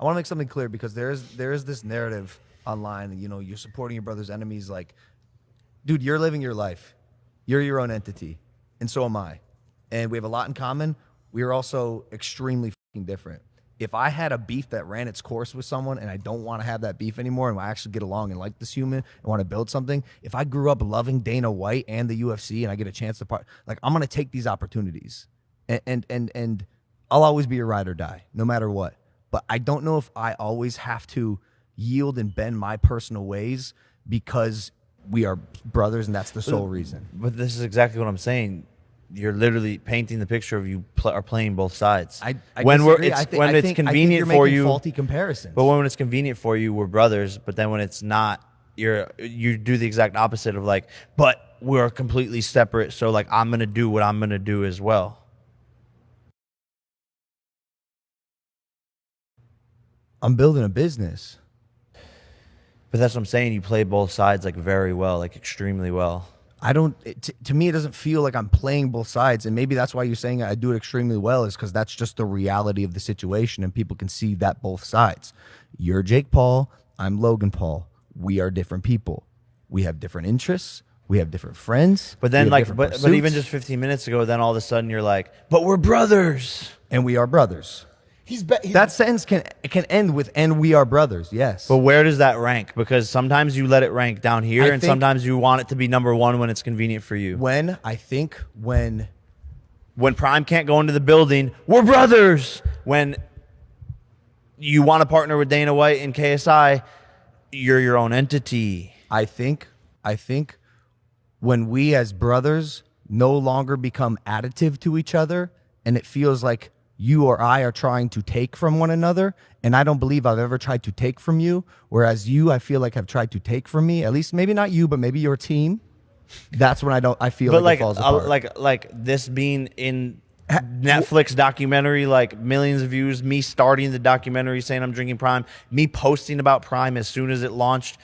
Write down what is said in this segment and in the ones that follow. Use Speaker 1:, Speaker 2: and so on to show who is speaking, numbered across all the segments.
Speaker 1: I want to make something clear because there is this narrative online. You know, you're supporting your brother's enemies. Like, dude, you're living your life. You're your own entity, and so am I. And we have a lot in common. We are also extremely fucking different. If I had a beef that ran its course with someone and I don't want to have that beef anymore and I actually get along and like this human and want to build something, if I grew up loving Dana White and the UFC and I get a chance to I'm going to take these opportunities. And I'll always be a ride or die, no matter what. But I don't know if I always have to yield and bend my personal ways because we are brothers and that's the sole reason.
Speaker 2: But this is exactly what I'm saying. You're literally painting the picture of you are playing both sides.
Speaker 1: When
Speaker 2: it's convenient for you,
Speaker 1: faulty comparisons.
Speaker 2: But when it's convenient for you, we're brothers. But then when it's not, you do the exact opposite of like, but we're completely separate. So like, I'm gonna do what I'm gonna do as well.
Speaker 1: I'm building a business.
Speaker 2: But that's what I'm saying. You play both sides like very well, like extremely well.
Speaker 1: To me, it doesn't feel like I'm playing both sides. And maybe that's why you're saying I do it extremely well is because that's just the reality of the situation and people can see that both sides. You're Jake Paul. I'm Logan Paul. We are different people. We have different interests. We have different friends.
Speaker 2: But then but even just 15 minutes ago, then all of a sudden you're like, but we're brothers.
Speaker 1: And we are brothers. That sentence can end with "and we are brothers." Yes,
Speaker 2: but where does that rank? Because sometimes you let it rank down here, and sometimes you want it to be number one when it's convenient for you.
Speaker 1: When
Speaker 2: Prime can't go into the building, we're brothers. When you want to partner with Dana White and KSI, you're your own entity.
Speaker 1: I think when we as brothers no longer become additive to each other, and it feels like you or I are trying to take from one another, and I don't believe I've ever tried to take from you, whereas you, I feel like, have tried to take from me, at least maybe not you, but maybe your team. That's when I feel like it falls apart.
Speaker 2: Like this being in Netflix documentary, like millions of views, me starting the documentary saying I'm drinking Prime, me posting about Prime as soon as it launched,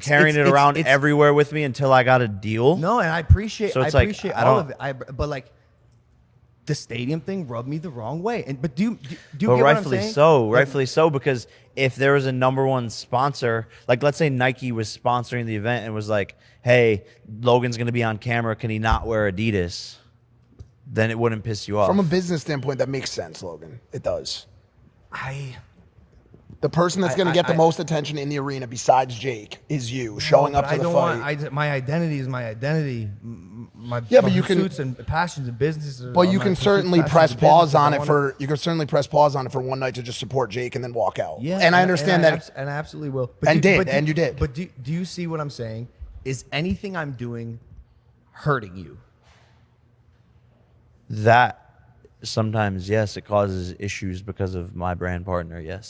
Speaker 2: carrying it around everywhere with me until I got a deal.
Speaker 1: No, and I appreciate all of it. But like, the stadium thing rubbed me the wrong way. But do you get what I'm saying?
Speaker 2: Rightfully so, because if there was a number one sponsor, like let's say Nike was sponsoring the event and was like, hey, Logan's going to be on camera, can he not wear Adidas? Then it wouldn't piss you off.
Speaker 3: From a business standpoint, that makes sense, Logan. It does. The person that's going to get the most attention in the arena besides Jake is you, showing up to the fight.
Speaker 1: My identity is my identity. My pursuits and passions and businesses.
Speaker 3: But you can certainly press pause on it for. You can certainly press pause on it for one night to just support Jake and then walk out.
Speaker 1: Yeah,
Speaker 3: and I understand that,
Speaker 1: and I absolutely will.
Speaker 3: And you did.
Speaker 1: But do you see what I'm saying? Is anything I'm doing hurting you?
Speaker 2: That sometimes, yes, it causes issues because of my brand partner. Yes.